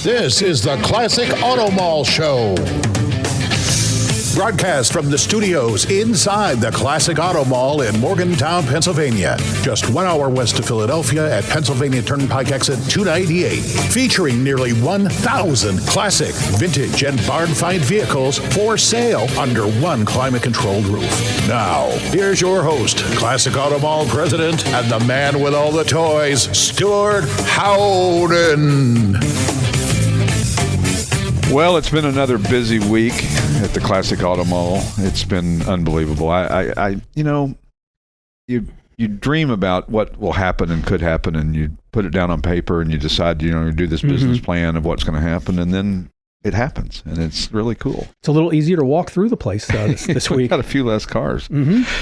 This is the Classic Auto Mall Show. Broadcast from the studios inside the Classic Auto Mall in Morgantown, Pennsylvania. Just 1 hour west of Philadelphia at Pennsylvania Turnpike exit 298. Featuring nearly 1,000 classic, vintage, and barn-find vehicles for sale under one climate-controlled roof. Now, here's your host, Classic Auto Mall president and the man with all the toys, Stewart Howden. Well, it's been another busy week at the Classic Auto Mall. It's been unbelievable. You dream about what will happen and could happen, and you put it down on paper, and you decide, you do this business plan of what's going to happen, and then it happens, and it's really cool. It's a little easier to walk through the place this week. Got a few less cars.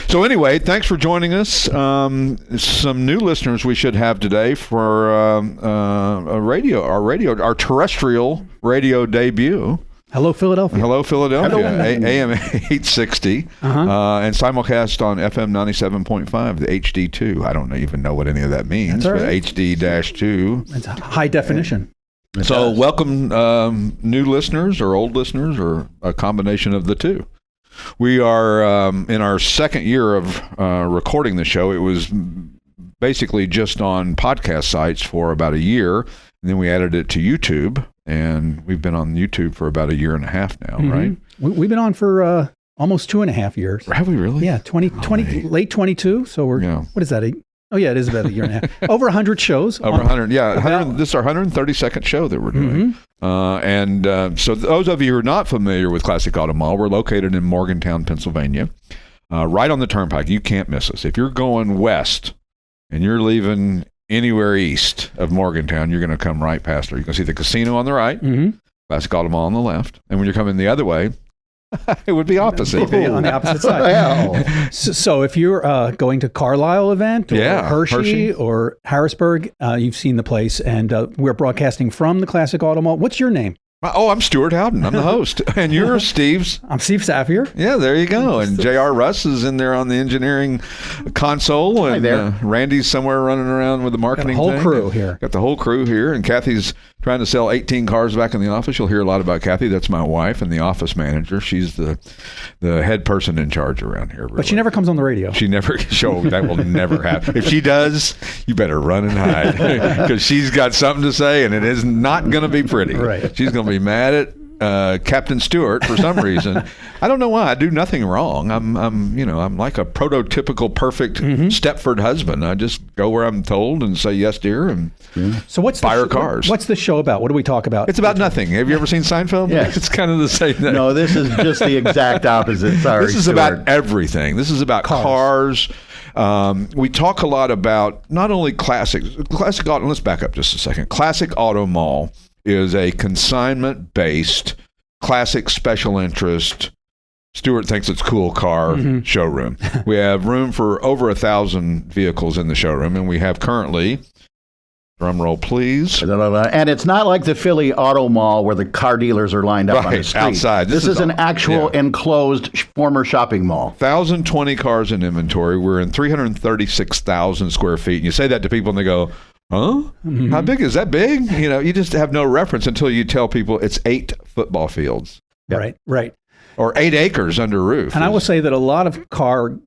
So anyway, thanks for joining us. Some new listeners we should have today for our terrestrial radio debut. Hello, Philadelphia. Hello, Philadelphia. AM 860 and simulcast on FM 97.5, the HD2. I don't even know what any of that means. That's right. HD-2. It's high definition. So welcome new listeners or old listeners or a combination of the two. We are in our second year of recording the show. It was basically just on podcast sites for about a year, and then we added it to YouTube, and we've been on YouTube for about a year and a half now, right? We've been on for almost 2.5 years. Have we really? Yeah, late 22, so we're, what is that, Oh, yeah, it is about a year and a half. Over 100 shows. Over 100, yeah. This is our 132nd show that we're doing. So those of you who are not familiar with Classic Auto Mall, we're located in Morgantown, Pennsylvania, right on the Turnpike. You can't miss us. If you're going west and you're leaving anywhere east of Morgantown, you're going to come right past her. You can see the casino on the right, Classic Auto Mall on the left. And when you're coming the other way, it would be opposite. On the opposite side. So if you're going to Carlisle event or Hershey or Harrisburg, you've seen the place, and we're broadcasting from the Classic Auto Mall. What's your name? Oh, I'm Stewart Howden. I'm the host. And you're Steve's? I'm Steve Safier. Yeah, there you go. And J.R. Russ is in there on the engineering console. And Randy's somewhere running around with the marketing thing. Got the whole crew here. Got the whole crew here. And Kathy's trying to sell 18 cars back in the office. You'll hear a lot about Kathy. That's my wife and the office manager. She's the head person in charge around here. Really. But she never comes on the radio. She never. That will never happen. If she does, you better run and hide because she's got something to say, and it is not going to be pretty. Right. She's going to be mad at Captain Stewart for some reason. I don't know why. I do nothing wrong. I'm like a prototypical perfect Stepford husband. I just go where I'm told and say yes, dear, and so what's buy her cars. What's the show about? What do we talk about? It's about nothing. Have you ever seen Seinfeld? Yes. It's kind of the same thing. No, this is just the exact opposite. Sorry, this is Stewart. about everything. This is about cars. We talk a lot about not only classic auto. Let's back up just a second. Classic Auto Mall is a consignment-based, classic special interest, Stewart thinks it's cool car showroom. We have room for over 1,000 vehicles in the showroom, and we have currently, drum roll please. And it's not like the Philly Auto Mall where the car dealers are lined up on the street. Outside. This is an actual enclosed former shopping mall. 1,020 cars in inventory. We're in 336,000 square feet. And you say that to people and they go, huh? How big is that big? You just have no reference until you tell people it's 8 football fields. Yep. Right. Or 8 acres under roof. And I will say that a lot of car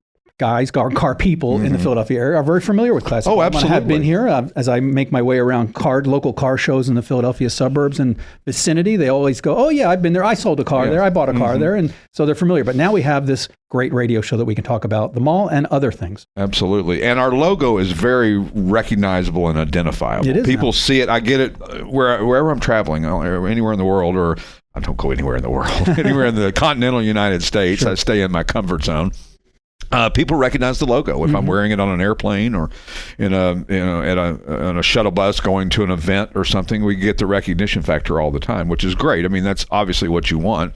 people in the Philadelphia area are very familiar with Classic. Oh, absolutely. I have been here as I make my way around local car shows in the Philadelphia suburbs and vicinity. They always go, oh yeah, I've been there. I sold a car there. I bought a car there. And so they're familiar. But now we have this great radio show that we can talk about the mall and other things. Absolutely. And our logo is very recognizable and identifiable. It is People see it. I get it wherever I'm traveling, anywhere in the world, or I don't go anywhere in the world, anywhere in the continental United States. Sure. I stay in my comfort zone. People recognize the logo if I'm wearing it on an airplane or in a shuttle bus going to an event or something. We get the recognition factor all the time, which is great. I mean, that's obviously what you want.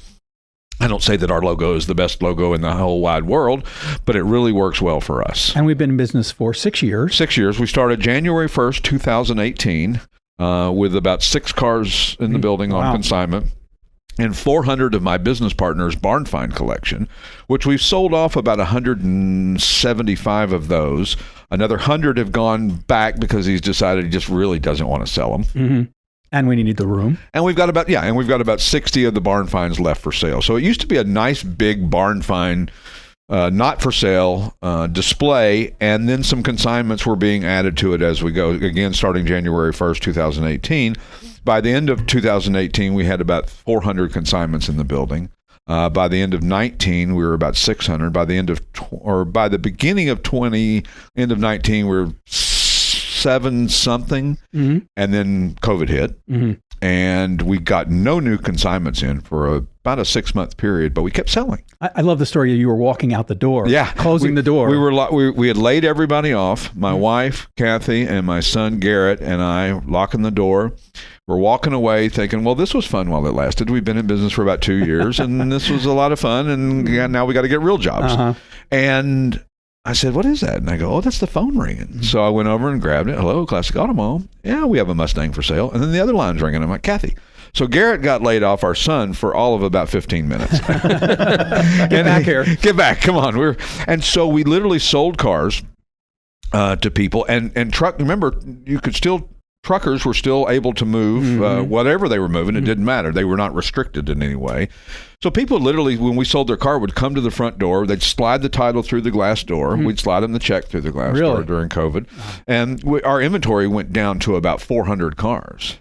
I don't say that our logo is the best logo in the whole wide world, but it really works well for us. And we've been in business for 6 years. 6 years. We started January 1st, 2018, with about 6 cars in the building on consignment. And 400 of my business partners' barn find collection, which we've sold off about 175 of those. Another 100 have gone back because he's decided he just really doesn't want to sell them. And we need the room. And we've got about 60 of the barn finds left for sale. So it used to be a nice big barn find, not for sale display, and then some consignments were being added to it as we go. Again, starting January 1st, 2018. By the end of 2018, we had about 400 consignments in the building. By the end of 19, we were about 600. By the beginning of 20, end of 19, we were 7 something, and then COVID hit, and we got no new consignments in for about a 6-month period, but we kept selling. I love the story. You were walking out the door, closing the door. We had laid everybody off. My wife, Kathy, and my son, Garrett, and I locking the door. We're walking away thinking, well, this was fun while it lasted. We've been in business for about 2 years, and this was a lot of fun, and now we got to get real jobs. And I said, what is that? And I go, oh, that's the phone ringing. So I went over and grabbed it. Hello, Classic Auto Mall. Yeah, we have a Mustang for sale. And then the other line's ringing. I'm like, Kathy. So Garrett got laid off, our son, for all of about 15 minutes. Get back here. Get back. Come on. And so we literally sold cars to people. And truck. Remember, truckers were still able to move whatever they were moving. It didn't matter. They were not restricted in any way. So people literally, when we sold their car, would come to the front door. They'd slide the title through the glass door. We'd slide them the check through the glass door during COVID. And our inventory went down to about 400 cars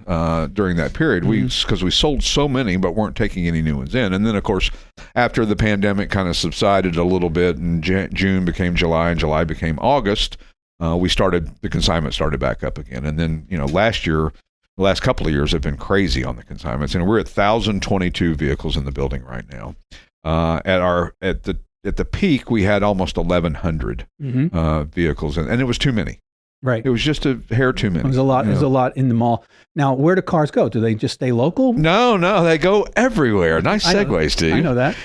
during that period. Because we sold so many, but weren't taking any new ones in. And then, of course, after the pandemic kind of subsided a little bit, and June became July, and July became August, the consignment started back up again. And then, the last couple of years have been crazy on the consignments, and we're at 1,022 vehicles in the building right now. At the peak, we had almost 1,100 vehicles, and it was too many. Right. It was just a hair too many. There's a lot. There's a lot in the mall. Now, where do cars go? Do they just stay local? No, they go everywhere. Nice segue, Steve. I know that.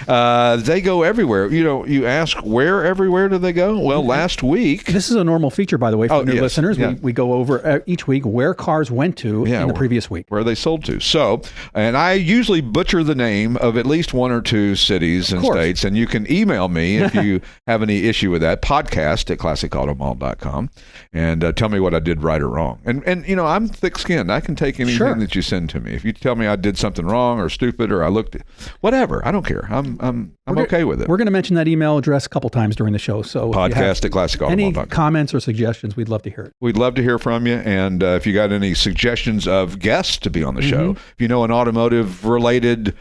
They go everywhere. You ask where everywhere do they go? Well, last week. This is a normal feature, by the way, for new listeners. Yeah. We go over each week where cars went to in the previous week. Where they sold to. So, and I usually butcher the name of at least one or two cities and states, and you can email me if you have any issue with that, podcast@classicautomall.com, and tell me what I did right or wrong. And I'm thick-skinned. I can take anything that you send to me. If you tell me I did something wrong or stupid or I looked, whatever, I don't care. I'm okay with it. We're going to mention that email address a couple times during the show. So podcast@classicautomall.com. Any comments or suggestions, we'd love to hear it. We'd love to hear from you. And if you got any suggestions of guests to be on the show, if you know an automotive-related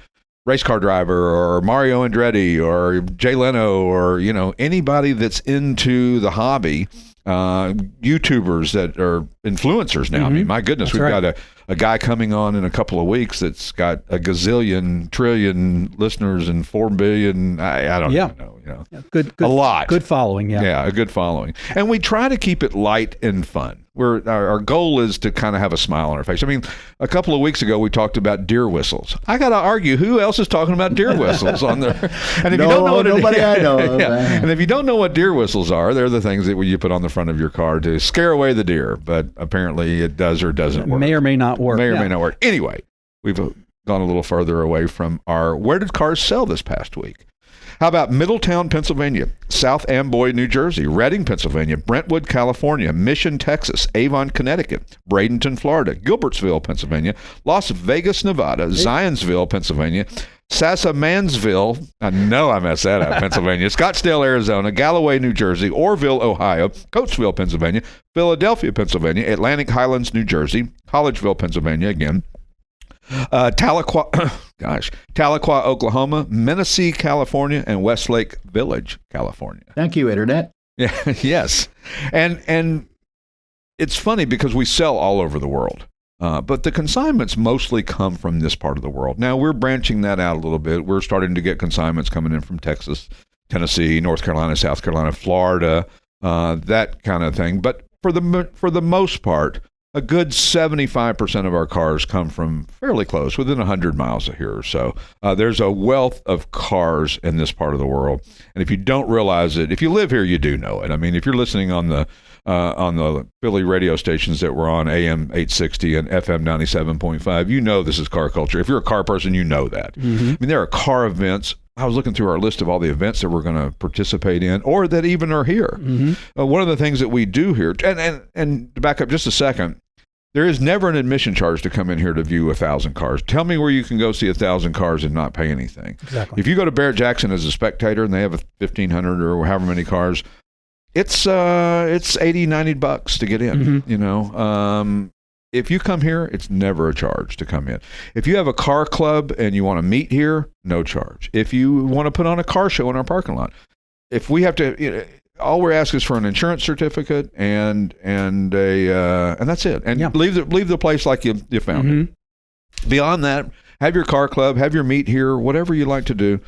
race car driver or Mario Andretti or Jay Leno or anybody that's into the hobby, YouTubers that are influencers now. I mean, my goodness, we've got a guy coming on in a couple of weeks that's got a gazillion, trillion listeners and 4 billion. I don't even know. Good, a lot. Good following. Yeah, a good following. And we try to keep it light and fun. Our goal is to kind of have a smile on our face. I mean, a couple of weeks ago we talked about deer whistles. I got to argue, who else is talking about deer whistles on there? And if you don't know nobody I know of. And if you don't know what deer whistles are, they're the things that you put on the front of your car to scare away the deer. But apparently it does or doesn't work. May or may not work. May or may not work. Anyway, we've gone a little further away from where did cars sell this past week? How about Middletown, Pennsylvania, South Amboy, New Jersey, Reading, Pennsylvania, Brentwood, California, Mission, Texas, Avon, Connecticut, Bradenton, Florida, Gilbertsville, Pennsylvania, Las Vegas, Nevada, Zionsville, Pennsylvania, Sasamansville, I know I messed that up, Pennsylvania, Scottsdale, Arizona, Galloway, New Jersey, Orrville, Ohio, Coatesville, Pennsylvania, Philadelphia, Pennsylvania, Atlantic Highlands, New Jersey, Collegeville, Pennsylvania, again, Tahlequah, Oklahoma, Menifee, California, and Westlake Village, California. Thank you, Internet. Yeah, yes. And it's funny because we sell all over the world, but the consignments mostly come from this part of the world. Now, we're branching that out a little bit. We're starting to get consignments coming in from Texas, Tennessee, North Carolina, South Carolina, Florida, that kind of thing. But for the most part, a good 75% of our cars come from fairly close, within 100 miles of here or so. There's a wealth of cars in this part of the world. And if you don't realize it, if you live here, you do know it. I mean, if you're listening on the Philly radio stations that were on AM 860 and FM 97.5, you know this is car culture. If you're a car person, you know that. I mean, there are car events. I was looking through our list of all the events that we're going to participate in or that even are here. One of the things that we do here, and to back up just a second, There is never an admission charge to come in here to view 1,000 cars. Tell me where you can go see 1,000 cars and not pay anything. Exactly. If you go to barret-jackson as a spectator and they have 1,500 or however many cars, it's $80-$90 to get in. Mm-hmm. If you come here, it's never a charge to come in. If you have a car club and you want to meet here, no charge. If you want to put on a car show in our parking lot, if we have to, all we're asking is for an insurance certificate and that's it. And leave the place like you found it. Beyond that, have your car club, have your meet here, whatever you like to do.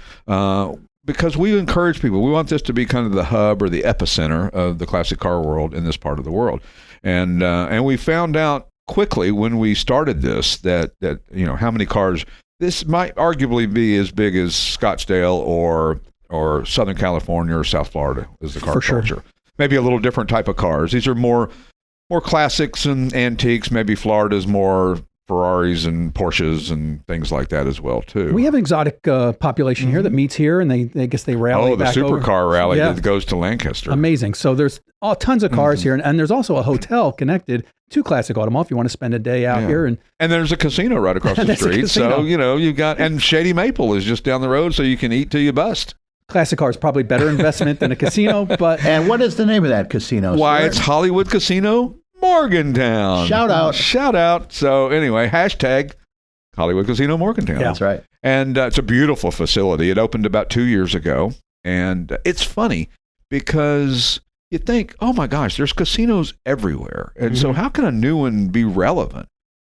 Because we encourage people. We want this to be kind of the hub or the epicenter of the classic car world in this part of the world. And we found out quickly when we started this that how many cars, this might arguably be as big as Scottsdale or Southern California or South Florida is the car culture. Sure. Maybe a little different type of cars. These are more classics and antiques. Maybe Florida's more Ferraris and Porsches and things like that as well too. We have an exotic population here that meets here, and they rally. The supercar rally that goes to Lancaster. Amazing. So there's tons of cars here, and there's also a hotel connected to Classic Auto Mall if you want to spend a day out here. And there's a casino right across the street. So you've got, and Shady Maple is just down the road, so you can eat till you bust. Classic car is probably better investment than a casino, but and what is the name of that casino? Why, it's Hollywood Casino Morgantown. Shout out. So anyway, hashtag Hollywood Casino Morgantown. That's right. And it's a beautiful facility. It opened about 2 years ago. And it's funny because you think, oh my gosh, there's casinos everywhere. And so how can a new one be relevant?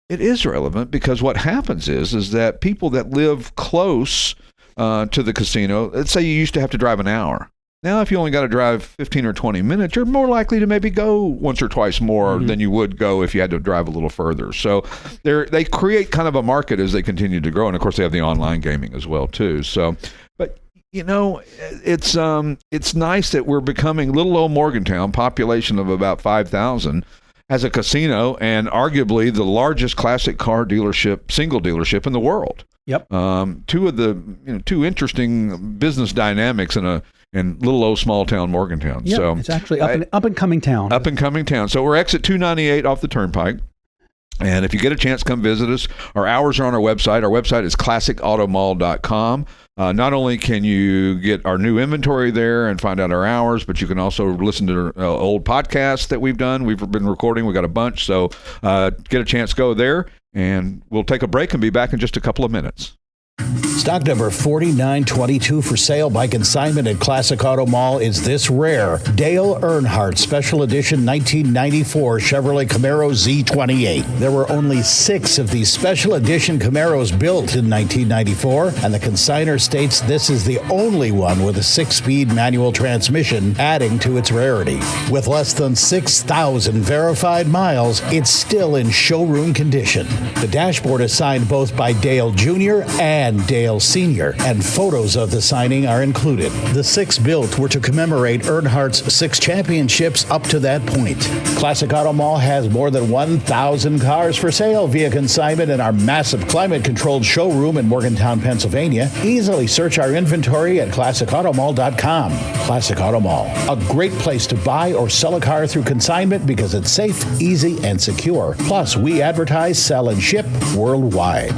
It is relevant because what happens is that people that live close to the casino, let's say you used to have to drive an hour. Now, if you only got to drive 15 or 20 minutes, you're more likely to maybe go once or twice more than you would go if you had to drive a little further. So they create kind of a market as they continue to grow. And of course, they have the online gaming as well, too. So, but it's nice that we're becoming little old Morgantown, population of about 5,000, has a casino and arguably the largest classic car single dealership in the world. Yep. Two interesting business dynamics in little old small town Morgantown. Yeah, so it's actually up and coming town. Up and coming town. So we're exit 298 off the Turnpike. And if you get a chance, come visit us. Our hours are on our website. Our website is classicautomall.com. Not only can you get our new inventory there and find out our hours, but you can also listen to old podcasts that we've done. We've been recording. We've got a bunch. So get a chance, go there. And we'll take a break and be back in just a couple of minutes. Stock number 4922 for sale by consignment at Classic Auto Mall is this rare Dale Earnhardt Special Edition 1994 Chevrolet Camaro Z28. There were only 6 of these Special Edition Camaros built in 1994, and the consignor states this is the only one with a 6-speed manual transmission, adding to its rarity. With less than 6,000 verified miles, it's still in showroom condition. The dashboard is signed both by Dale Jr. and Dale Sr., and photos of the signing are included. The 6 built were to commemorate Earnhardt's 6 championships up to that point. Classic Auto Mall has more than 1,000 cars for sale via consignment in our massive climate-controlled showroom in Morgantown, Pennsylvania. Easily search our inventory at classicautomall.com. Classic Auto Mall, a great place to buy or sell a car through consignment because it's safe, easy, and secure. Plus, we advertise, sell, and ship worldwide.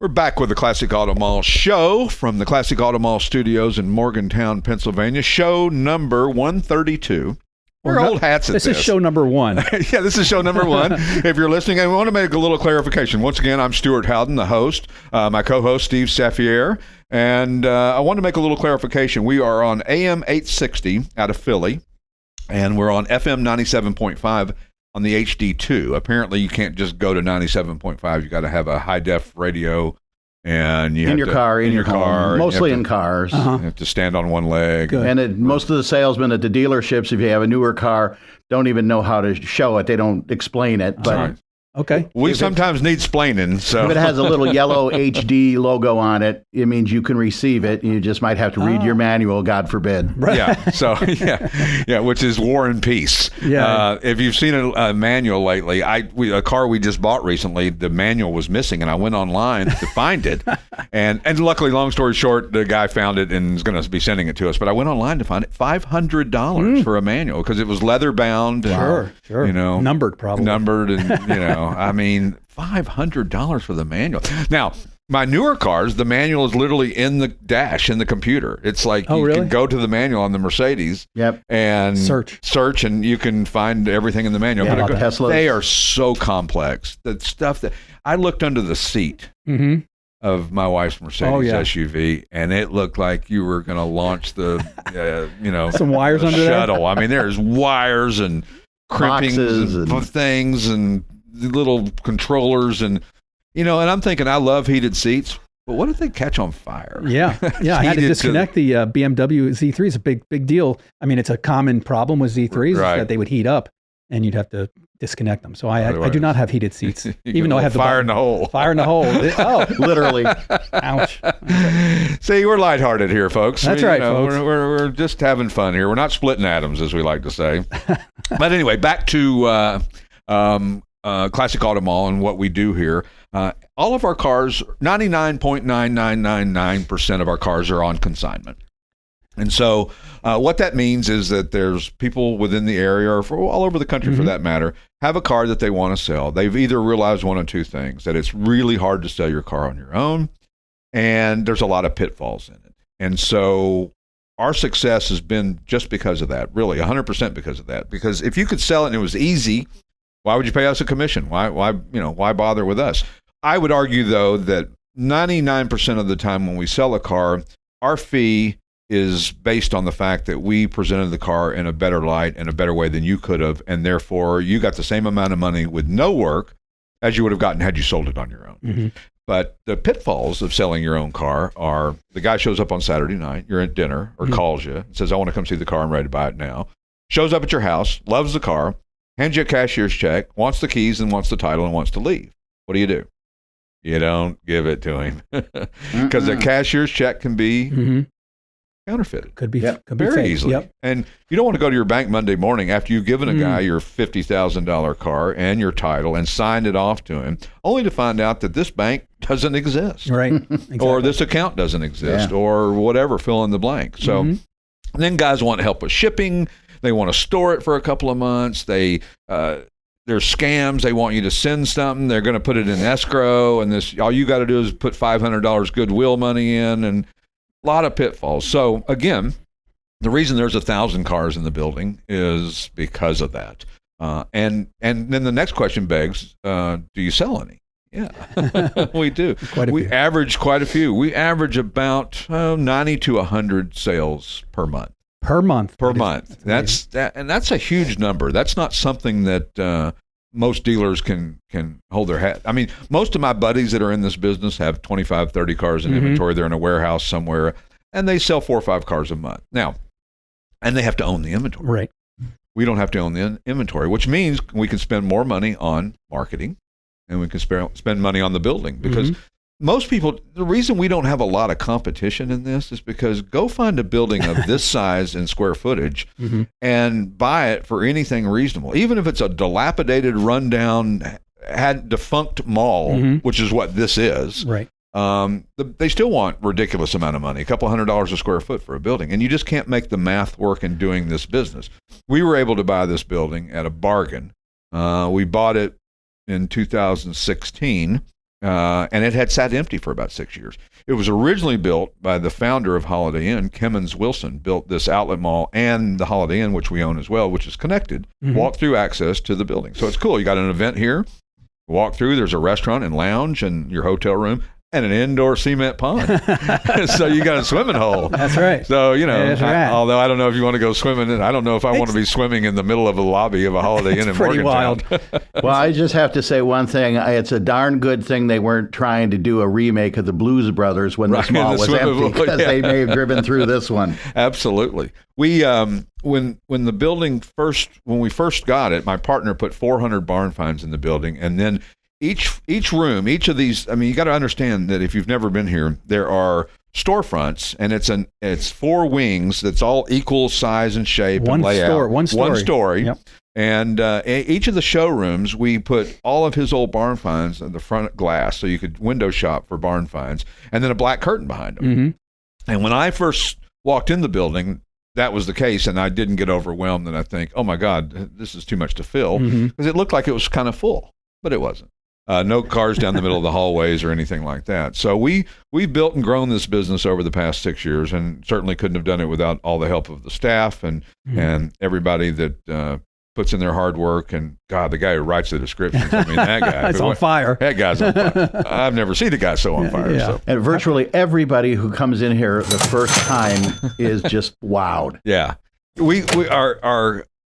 We're back with the Classic Auto Mall show from the Classic Auto Mall studios in Morgantown, Pennsylvania. Show number 132. We're old hats at this. This is show number 1. Yeah, this is show number 1. If you're listening, and we want to make a little clarification. Once again, I'm Stewart Howden, the host. My co-host, Steve Saffier. And I want to make a little clarification. We are on AM 860 out of Philly, and we're on FM 97.5 on the HD2. Apparently, you can't just go to 97.5. You got to have a high-def radio, and you in your car, mostly in cars. You have to stand on one leg. Good. And most of the salesmen at the dealerships, if you have a newer car, don't even know how to show it. They don't explain it. But right. Okay. We sometimes need splaining. So if it has a little yellow HD logo on it, it means you can receive it. You just might have to read your manual, God forbid. Right. Yeah. So yeah, which is War and Peace. Yeah. If you've seen a manual lately, a car we just bought recently, the manual was missing, and I went online to find it, and luckily, long story short, the guy found it and is going to be sending it to us. But I went online to find it, $500 for a manual because it was leather bound. Sure. You know, numbered probably. Numbered, and you know. I mean, $500 for the manual. Now, my newer cars, the manual is literally in the dash in the computer. It's like you can go to the manual on the Mercedes and search, and you can find everything in the manual. Yeah, but they are so complex. The stuff that I looked under the seat of my wife's Mercedes SUV, and it looked like you were going to launch the, some wires under shuttle. there. I mean, there's wires and crimpings and things and little controllers and. And I'm thinking, I love heated seats, but what if they catch on fire? Yeah. I had to disconnect the BMW Z3. It's a big deal. I mean, it's a common problem with Z3s that they would heat up, and you'd have to disconnect them. So I do not have heated seats, even though I have the fire in the hole. Fire in the hole. Oh, literally. Ouch. See, we're lighthearted here, folks. That's right, folks. We're just having fun here. We're not splitting atoms, as we like to say. But anyway, back to Classic Auto Mall and what we do here. All of our cars, 99.9999% of our cars are on consignment. And so what that means is that there's people within the area, or all over the country for that matter, have a car that they want to sell. They've either realized one of two things, that it's really hard to sell your car on your own, and there's a lot of pitfalls in it. And so our success has been just because of that, really 100% because of that. Because if you could sell it and it was easy, why would you pay us a commission? Why bother with us? I would argue, though, that 99% of the time when we sell a car, our fee is based on the fact that we presented the car in a better light and a better way than you could have, and therefore you got the same amount of money with no work as you would have gotten had you sold it on your own. But the pitfalls of selling your own car are the guy shows up on Saturday night, you're at dinner, or calls you and says, I want to come see the car, I'm ready to buy it now. Shows up at your house, loves the car, hands you a cashier's check, wants the keys and wants the title and wants to leave. What do? You don't give it to him because the cashier's check can be counterfeited. Could be very fake. easily. Yep. And you don't want to go to your bank Monday morning after you've given a guy your $50,000 car and your title and signed it off to him, only to find out that this bank doesn't exist. Right. Exactly. Or this account doesn't exist or whatever, fill in the blank. So then guys want help with shipping. They want to store it for a couple of months. There's scams. They want you to send something. They're going to put it in escrow, and all you got to do is put $500 goodwill money in, and a lot of pitfalls. So again, the reason there's 1,000 cars in the building is because of that. And then the next question begs, do you sell any? Yeah, we do. We average quite a few. We average about 90 to 100 sales per month. Per month. That's a huge number. That's not something that most dealers can hold their hat. I mean, most of my buddies that are in this business have 25, 30 cars in inventory. They're in a warehouse somewhere, and they sell 4 or 5 cars a month. Now, and they have to own the inventory. Right. We don't have to own the inventory, which means we can spend more money on marketing, and we can spend money on the building because most people, the reason we don't have a lot of competition in this is because go find a building of this size and square footage and buy it for anything reasonable. Even if it's a dilapidated, rundown, defunct mall, which is what this is. Right. They still want ridiculous amount of money, a couple $100 a square foot for a building. And you just can't make the math work in doing this business. We were able to buy this building at a bargain. We bought it in 2016. And it had sat empty for about 6 years. It was originally built by the founder of Holiday Inn, Kemmons Wilson, built this outlet mall and the Holiday Inn, which we own as well, which is connected, walk-through access to the building. So it's cool. You got an event here, walk through, there's a restaurant and lounge and your hotel room and an indoor cement pond. So you got a swimming hole. That's right. So, although I don't know if you want to go swimming, I don't know if I want to be swimming in the middle of a lobby of a Holiday Inn in pretty Morgantown. wild. Well, I just have to say one thing. It's a darn good thing they weren't trying to do a remake of the Blues Brothers when this mall was empty, because they may have driven through this one. Absolutely. We when we first got it, my partner put 400 barn finds in the building, and then each room, each of these, I mean, you got to understand that if you've never been here, there are storefronts, and it's 4 wings that's all equal size and shape and layout. One story. Yep. And each of the showrooms, we put all of his old barn finds in the front glass, so you could window shop for barn finds, and then a black curtain behind them. And when I first walked in the building, that was the case, and I didn't get overwhelmed, and I think, oh my God, this is too much to fill, because it looked like it was kind of full. but it wasn't. No cars down the middle of the hallways or anything like that. So we've built and grown this business over the past 6 years, and certainly couldn't have done it without all the help of the staff and everybody that puts in their hard work. And God, the guy who writes the descriptions, I mean, that guy. It's on fire. That guy's on fire. I've never seen a guy so on fire. Yeah. So. And virtually everybody who comes in here the first time is just wowed. Yeah.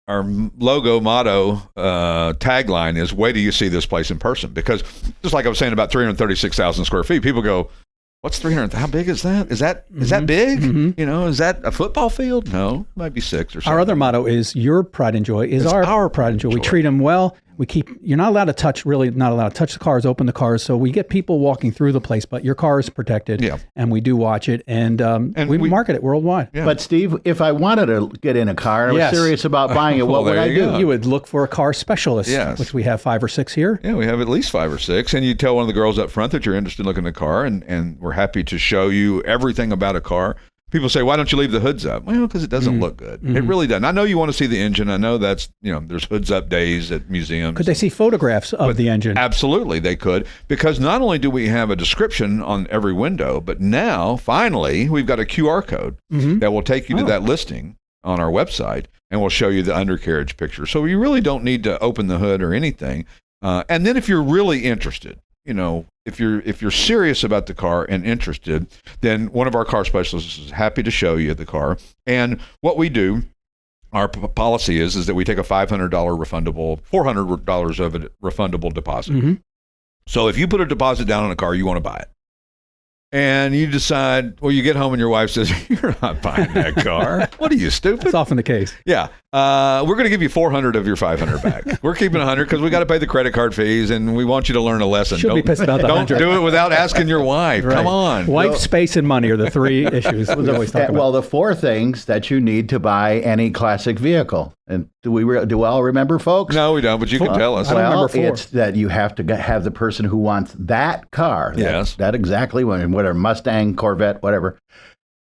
Our logo, motto, tagline is "Wait till you see this place in person." Because just like I was saying about 336,000 square feet, people go, "What's 300? How big is that? Is that big? Is that a football field? No, it might be 6 or something." Our other motto is "Your pride and joy is our pride and joy." We treat them well. You're not allowed to touch the cars, open the cars. So we get people walking through the place, but your car is protected. Yeah. And we do watch it, and we market it worldwide. Yeah. But Steve, if I wanted to get in a car and I was serious about buying it, what would I do? You would look for a car specialist, which we have 5 or 6 here. Yeah, we have at least 5 or 6. And you tell one of the girls up front that you're interested in looking at a car, and we're happy to show you everything about a car. People say, "Why don't you leave the hoods up?" Well, because it doesn't look good. It really doesn't. I know you want to see the engine. I know that's, there's hoods up days at museums. Could they see photographs of the engine? Absolutely, they could. Because not only do we have a description on every window, but now, finally, we've got a QR code that will take you to that listing on our website, and will show you the undercarriage picture. So you really don't need to open the hood or anything. And then if you're really interested, if you're serious about the car and interested, then one of our car specialists is happy to show you the car. And what we do, our policy is that we take a $500 refundable, $400 of it refundable deposit. So if you put a deposit down on a car, you want to buy it. And you decide, you get home and your wife says, "You're not buying that car. What are you, stupid?" That's often the case. Yeah. We're going to give you 400 of your 500 back. We're keeping 100 because we got to pay the credit card fees, and we want you to learn a lesson. Should be pissed about the 100. Don't do it without asking your wife. Right. Come on. Wife, space, and money are the 3 issues we always talk about. Well, the 4 things that you need to buy any classic vehicle. And do we all remember, folks? No, we don't, but you can tell us. I don't remember 4. It's that you have to have the person who wants that car. That exactly, whatever, Mustang, Corvette, whatever,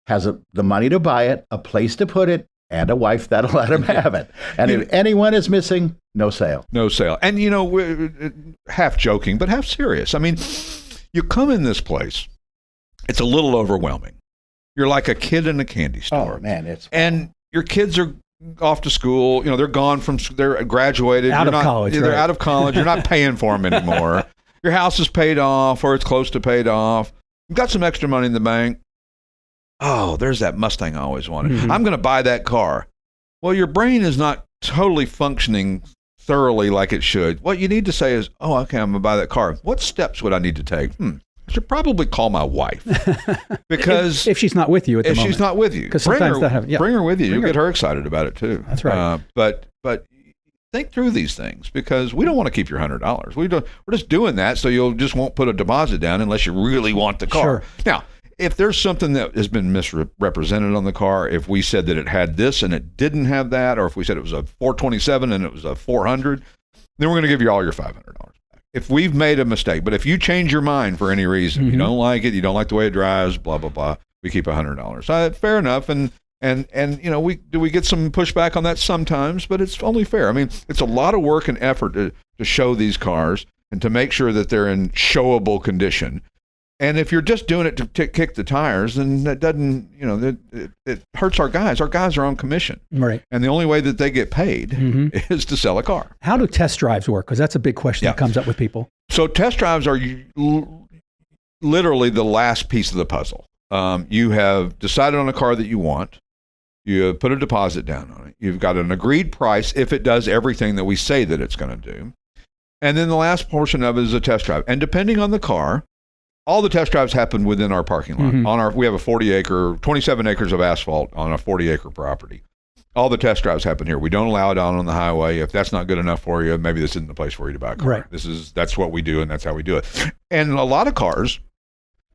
has the money to buy it, a place to put it, and a wife that'll let him have it. And if anyone is missing, no sale. No sale. And, we're half joking, but half serious. I mean, you come in this place, it's a little overwhelming. You're like a kid in a candy store. Oh, man, and your kids are off to school. They're gone they're graduated. Out of college. They're out of college. You're not paying for them anymore. Your house is paid off, or it's close to paid off. You've got some extra money in the bank. Oh, there's that Mustang I always wanted. I'm going to buy that car. Well, your brain is not totally functioning thoroughly like it should. What you need to say is, "Oh, okay, I'm going to buy that car. What steps would I need to take? I should probably call my wife." Because if she's not with you at the moment. If she's not with you. Because sometimes that happens. Bring her with you. You'll get her excited about it too. That's right. But think through these things, because we don't want to keep your $100. We're just doing that so you'll just won't put a deposit down unless you really want the car. Sure. Now, if there's something that has been misrepresented on the car, if we said that it had this and it didn't have that, or if we said it was a 427 and it was a 400, then we're going to give you all your $500 back. If we've made a mistake, but if you change your mind for any reason, you don't like it, you don't like the way it drives, blah, blah, blah, we keep $100. Fair enough. And we get some pushback on that sometimes, but it's only fair. I mean, it's a lot of work and effort to show these cars and to make sure that they're in showable condition. And if you're just doing it to kick the tires, then that doesn't, it hurts our guys. Our guys are on commission. Right. And the only way that they get paid is to sell a car. How do test drives work? Because that's a big question that comes up with people. So test drives are literally the last piece of the puzzle. You have decided on a car that you want. You put a deposit down on it. You've got an agreed price if it does everything that we say that it's going to do. And then the last portion of it is a test drive. And depending on the car, all the test drives happen within our parking lot. We have a 27 acres of asphalt on a 40-acre property. All the test drives happen here. We don't allow it out on the highway. If that's not good enough for you, maybe this isn't the place for you to buy a car. Right. That's what we do, and that's how we do it. And a lot of cars,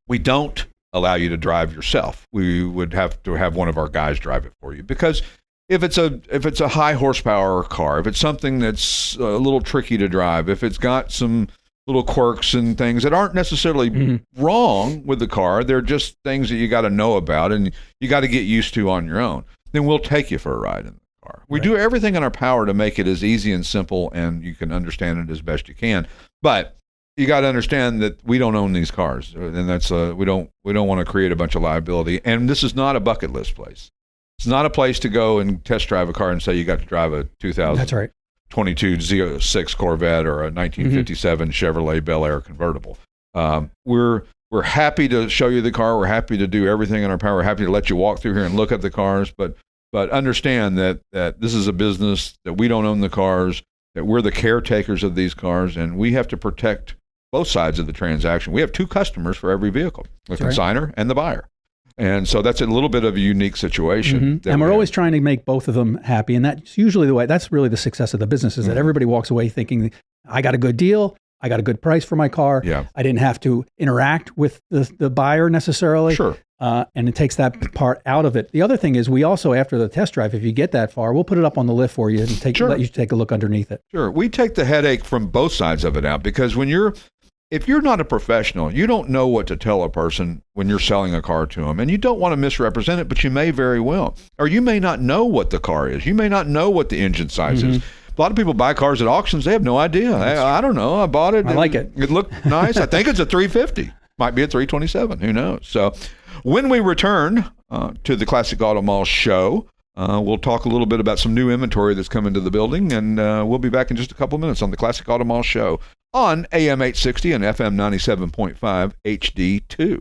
we don't allow you to drive yourself. We would have to have one of our guys drive it for you, because if it's a high horsepower car, if it's something that's a little tricky to drive, if it's got some little quirks and things that aren't necessarily wrong with the car, they're just things that you got to know about and you got to get used to on your own, then we'll take you for a ride in the car. We do everything in our power to make it as easy and simple, and you can understand it as best you can. But you got to understand that we don't own these cars, and that's we don't want to create a bunch of liability. And this is not a bucket list place. It's not a place to go and test drive a car and say you got to drive a 2022 Z06 Corvette or a 1957 Chevrolet Bel Air convertible. We're happy to show you the car. We're happy to do everything in our power. We're happy to let you walk through here and look at the cars. But understand that this is a business, that we don't own the cars, that we're the caretakers of these cars, and we have to protect both sides of the transaction. We have two customers for every vehicle, the consignor and the buyer. And so that's a little bit of a unique situation. And we're always trying to make both of them happy. And that's usually the way, that's really the success of the business, is that everybody walks away thinking, I got a good deal. I got a good price for my car. Yeah. I didn't have to interact with the buyer necessarily. Sure. And it takes that part out of it. The other thing is, we also, after the test drive, if you get that far, we'll put it up on the lift for you and let you take a look underneath it. Sure. We take the headache from both sides of it out, because if you're not a professional, you don't know what to tell a person when you're selling a car to them, and you don't want to misrepresent it, but you may very well. Or you may not know what the car is. You may not know what the engine size is. A lot of people buy cars at auctions. They have no idea. I don't know. I bought it. I like it. It looked nice. I think it's a 350. Might be a 327. Who knows? So when we return to the Classic Auto Mall show, we'll talk a little bit about some new inventory that's come into the building, and we'll be back in just a couple minutes on the Classic Auto Mall show on AM 860 and FM 97.5 HD2.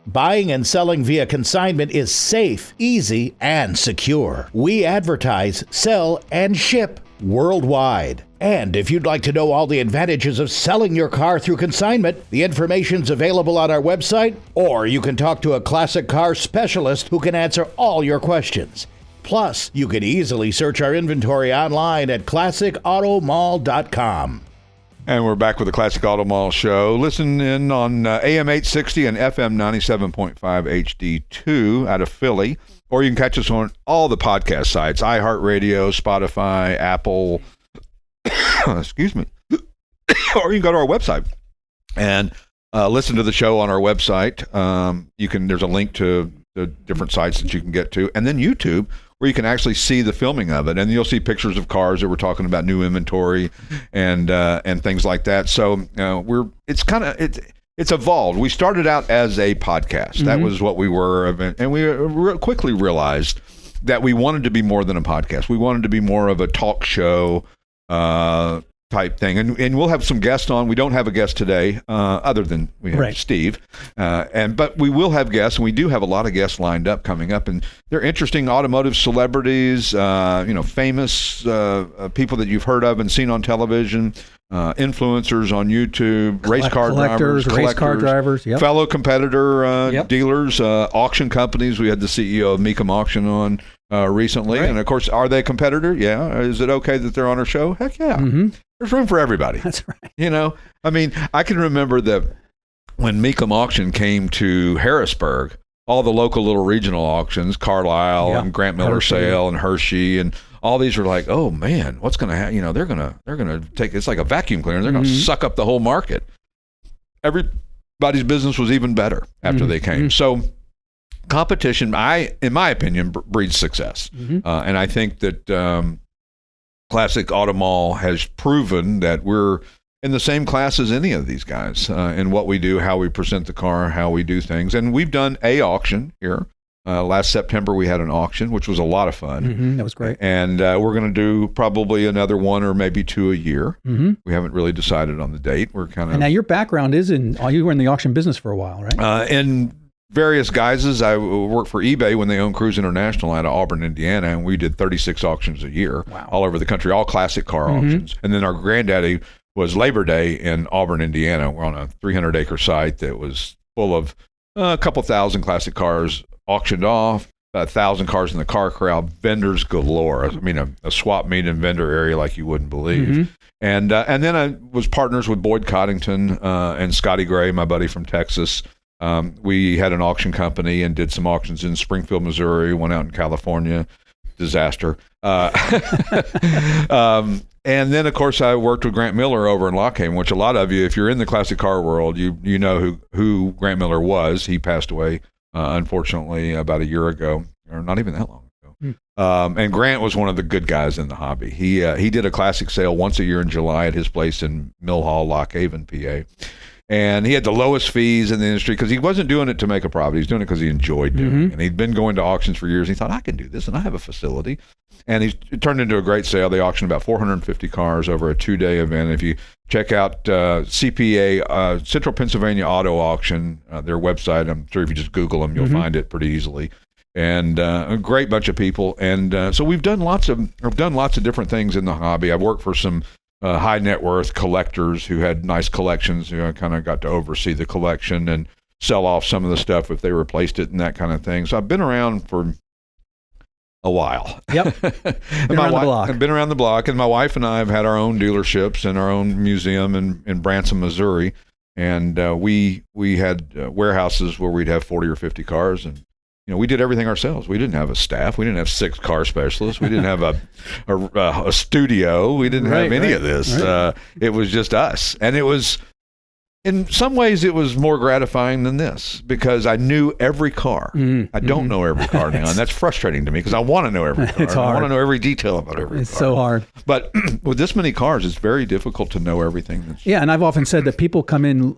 Buying and selling via consignment is safe, easy, and secure. We advertise, sell, and ship worldwide. And if you'd like to know all the advantages of selling your car through consignment, the information's available on our website, or you can talk to a classic car specialist who can answer all your questions. Plus, you can easily search our inventory online at classicautomall.com. And we're back with the Classic Auto Mall show. Listen in on AM 860 and FM 97.5 HD2 out of Philly. Or you can catch us on all the podcast sites, iHeartRadio, Spotify, Apple, excuse me. Or you can go to our website and listen to the show on our website. There's a link to the different sites that you can get to. And then YouTube, where you can actually see the filming of it, and you'll see pictures of cars that we're talking about, new inventory, and things like that. So it's evolved. We started out as a podcast. That was what we were, and we quickly realized that we wanted to be more than a podcast. We wanted to be more of a talk show type thing, and we'll have some guests on. We don't have a guest today, other than we have Steve, but we will have guests, and we do have a lot of guests lined up coming up, and they're interesting automotive celebrities, famous people that you've heard of and seen on television, influencers on YouTube, race car drivers, fellow competitor dealers, auction companies. We had the CEO of Mecum Auction on recently, and of course, are they a competitor? Yeah. Is it okay that they're on our show? Heck yeah. There's room for everybody. That's right. I mean, I can remember that when Mecum Auction came to Harrisburg, all the local little regional auctions, Carlisle and Grant Miller Sale and Hershey, and all these were like, oh man, what's going to happen? They're going to take, it's like a vacuum cleaner. They're going to suck up the whole market. Everybody's business was even better after they came. So competition, in my opinion, breeds success. And I think that Classic Auto Mall has proven that we're in the same class as any of these guys in what we do, how we present the car, how we do things. And we've done a auction here. Last September, we had an auction, which was a lot of fun. That was great. And we're going to do probably another one or maybe two a year. We haven't really decided on the date. We're kind of. And now your background is you were in the auction business for a while, right? In various guises. I worked for eBay when they owned Cruise International out of Auburn, Indiana, and we did 36 auctions a year all over the country, all classic car auctions. And then our granddaddy was Labor Day in Auburn, Indiana. We're on a 300-acre site that was full of a couple thousand classic cars auctioned off, about 1,000 cars in the car corral, vendors galore. I mean, a swap meet and vendor area like you wouldn't believe. And then I was partners with Boyd Coddington and Scotty Gray, my buddy from Texas. We had an auction company and did some auctions in Springfield, Missouri, one out in California. Disaster. And then, of course, I worked with Grant Miller over in Lockhaven, which a lot of you, if you're in the classic car world, you know who Grant Miller was. He passed away, unfortunately, about a year ago, or not even that long ago. And Grant was one of the good guys in the hobby. He did a classic sale once a year in July at his place in Mill Hall, Lock Haven, PA. And he had the lowest fees in the industry because he wasn't doing it to make a profit. He was doing it because he enjoyed doing it. And he'd been going to auctions for years. He thought, I can do this, and I have a facility. And it turned into a great sale. They auctioned about 450 cars over a 2-day event. If you check out CPA, Central Pennsylvania Auto Auction, their website, I'm sure if you just Google them, you'll find it pretty easily. And a great bunch of people. And so I've done lots of different things in the hobby. I've worked for some high net worth collectors who had nice collections. I kind of got to oversee the collection and sell off some of the stuff if they replaced it and that kind of thing. So I've been around for a while. Yep. Been around the block. I've been around the block, and my wife and I have had our own dealerships and our own museum in Branson, Missouri. And we had warehouses where we'd have 40 or 50 cars, and we did everything ourselves. We didn't have a staff. We didn't have 6 car specialists. We didn't have a studio. We didn't have any of this. Right. It was just us. And it was, in some ways, it was more gratifying than this because I knew every car. I don't know every car now, and that's frustrating to me because I want to know every car. It's hard. I want to know every detail about every car. It's so hard. But with this many cars, it's very difficult to know everything. Yeah, and I've often said that people come in,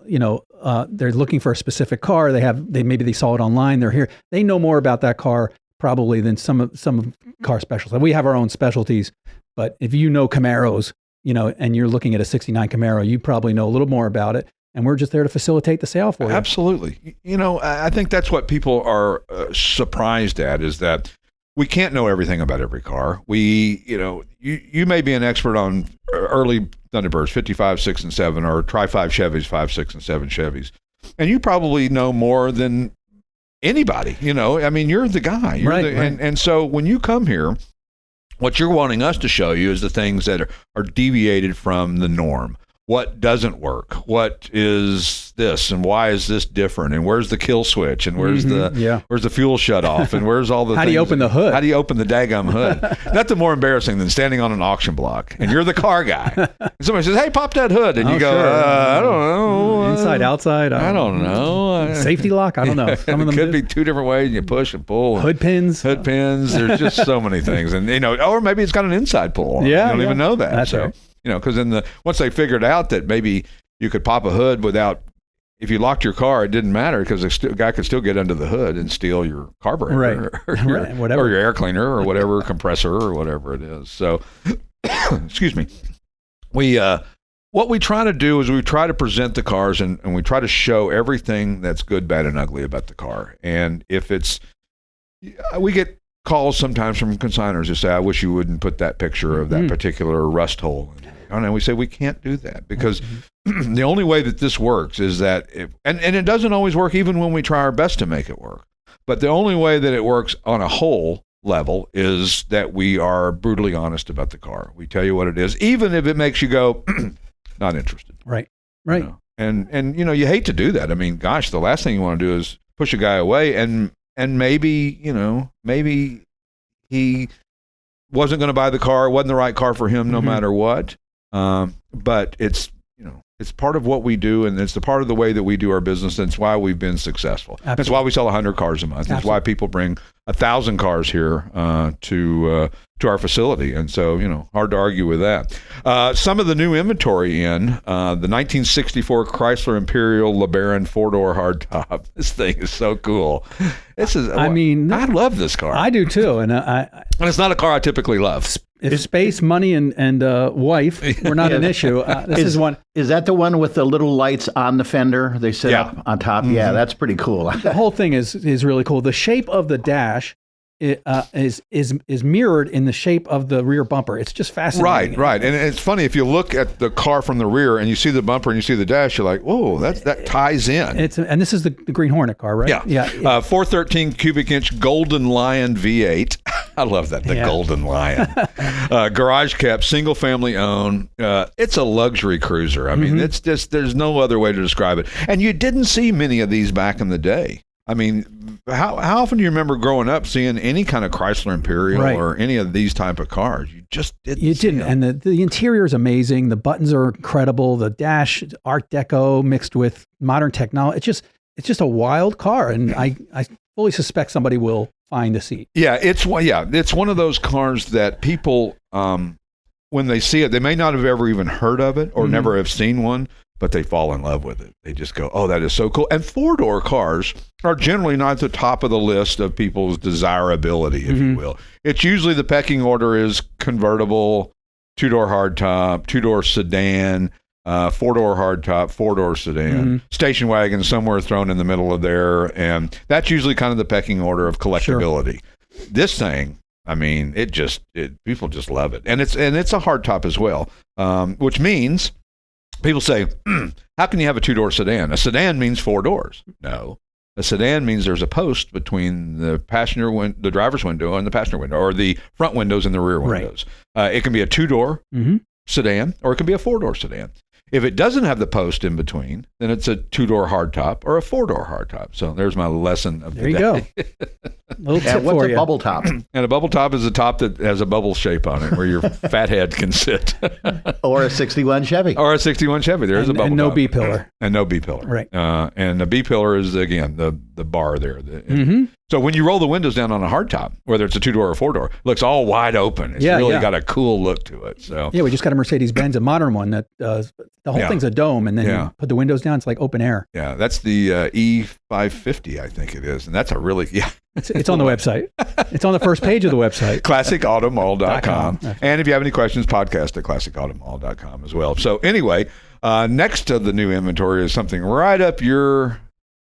they're looking for a specific car. Maybe they saw it online. They're here. They know more about that car probably than some car specialists. We have our own specialties, but if you know Camaros, and you're looking at a '69 Camaro, you probably know a little more about it. And we're just there to facilitate the sale for you. Absolutely. I think that's what people are surprised at is that we can't know everything about every car. You may be an expert on early Thunderbirds, 55, 6, and 7, or Tri-5 Chevys, 5, 6, and 7 Chevys. And you probably know more than anybody. You're the guy. Right. And so when you come here, what you're wanting us to show you is the things that are deviated from the norm. What doesn't work? What is this, and why is this different? And where's the kill switch? And where's the fuel shut off? And where's all the How do you open the hood? How do you open the daggum hood? Nothing more embarrassing than standing on an auction block and you're the car guy. And somebody says, "Hey, pop that hood," and you go, sure. I don't know. Inside, outside. I don't know. Safety lock. I don't know. Some of them could be 2 different ways. You push and pull. Hood pins. There's just so many things, and or maybe it's got an inside pull. Yeah, you don't even know that. That's right. Because once they figured out that maybe you could pop a hood without, if you locked your car, it didn't matter because a guy could still get under the hood and steal your carburetor or your air cleaner or whatever, compressor or whatever it is. So, excuse me. What we try to do is we try to present the cars and we try to show everything that's good, bad, and ugly about the car. And if we get calls sometimes from consigners who say, "I wish you wouldn't put that picture of that particular rust hole." And we say we can't do that because the only way that this works is that, and it doesn't always work even when we try our best to make it work. But the only way that it works on a whole level is that we are brutally honest about the car. We tell you what it is, even if it makes you go, not interested. Right. And you hate to do that. I mean, gosh, the last thing you want to do is push a guy away and maybe he wasn't going to buy the car. It wasn't the right car for him no matter what. But it's part of what we do, and it's the part of the way that we do our business. And it's why we've been successful. Absolutely. That's why we sell 100 cars a month. Absolutely. It's why people bring 1,000 cars here to our facility. And so, hard to argue with that. Some of the new inventory the 1964 Chrysler Imperial LeBaron 4-door hardtop. This thing is so cool. I love this car. I do too. And and it's not a car I typically love. If space, money, and wife were not an issue, this is one. Is that the one with the little lights on the fender? They sit up on top. Mm-hmm. Yeah, that's pretty cool. The whole thing is really cool. The shape of the dash is mirrored in the shape of the rear bumper. It's just fascinating. Right. And it's funny if you look at the car from the rear and you see the bumper and you see the dash, you're like, whoa, that ties in. And this is the Green Hornet car, right? Yeah. 413 cubic inch Golden Lion V8. I love that, the Golden Lion. Garage kept, single family owned. It's a luxury cruiser. I mean, it's just, there's no other way to describe it. And you didn't see many of these back in the day. I mean, how often do you remember growing up seeing any kind of Chrysler Imperial or any of these type of cars? You just didn't. You didn't. And the interior is amazing. The buttons are incredible. The dash, Art Deco mixed with modern technology. It's just a wild car. And I fully suspect somebody will find a seat. Yeah, it's one of those cars that people, when they see it, they may not have ever even heard of it or never have seen one, but they fall in love with it. They just go, oh, that is so cool. And four-door cars are generally not at the top of the list of people's desirability, if you will. It's usually the pecking order is convertible, two-door hardtop, two-door sedan, four-door hardtop, four-door sedan, station wagon somewhere thrown in the middle of there. And that's usually kind of the pecking order of collectability. Sure. This thing, I mean, people just love it. And it's a hardtop as well, which means people say, how can you have a two-door sedan? A sedan means four doors. No. A sedan means there's a post between the the driver's window and the passenger window, or the front windows and the rear windows. Right. It can be a two-door sedan, or it can be a four-door sedan. If it doesn't have the post in between, then it's a two-door hardtop or a four-door hardtop. So there's my lesson of the day. There you go. Little tip what's for a you. bubble top? And a bubble top is a top that has a bubble shape on it where your fat head can sit. Or a 61 Chevy. Or a 61 Chevy. There's a bubble top. And no B-pillar. And no B-pillar. Right. And the B-pillar is, again, the bar there. So when you roll the windows down on a hardtop, whether it's a two-door or four-door, it looks all wide open. It's really got a cool look to it. So yeah, we just got a Mercedes-Benz, a modern one that the whole thing's a dome, and then you put the windows down, it's like open air. Yeah, that's the E550, I think it is. And that's a really, It's on the website. It's on the first page of the website. ClassicAutomall.com. And if you have any questions, podcast at ClassicAutomall.com as well. So anyway, next to the new inventory is something right up your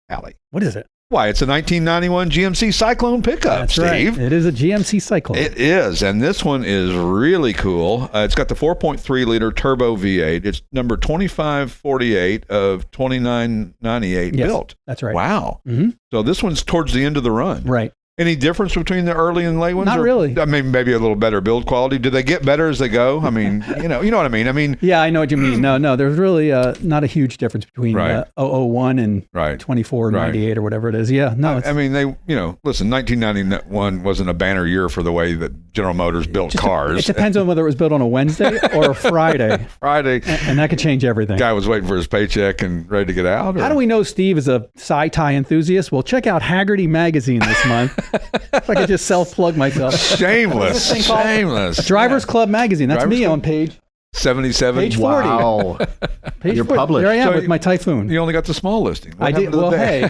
alley. What is it? Why, it's a 1991 GMC Cyclone pickup, That's Steve. Right. It is a GMC Cyclone. It is, and this one is really cool. It's got the 4.3-liter turbo V8. It's number 2548 of 2998 built. That's right. Wow. So this one's towards the end of the run. Right. Any difference between the early and late ones? Not really. I mean, maybe a little better build quality. Do they get better as they go? I mean, you know what I mean? Yeah, I know what you mean. No, there's really not a huge difference between 001 and 2498 or whatever it is. Yeah, no. I mean, listen, 1991 wasn't a banner year for the way that General Motors built cars. It depends on whether it was built on a Wednesday or a Friday. And that could change everything. Guy was waiting for his paycheck and ready to get out. How do we know Steve is a sci-tie enthusiast? Well, check out Hagerty magazine this month. If I could just self-plug myself. Shameless. Drivers Club magazine. That's me on page 77. Page 40. Wow. Page You're 40. published. There I am with my Typhoon. You only got the small listing. I did. Well, hey.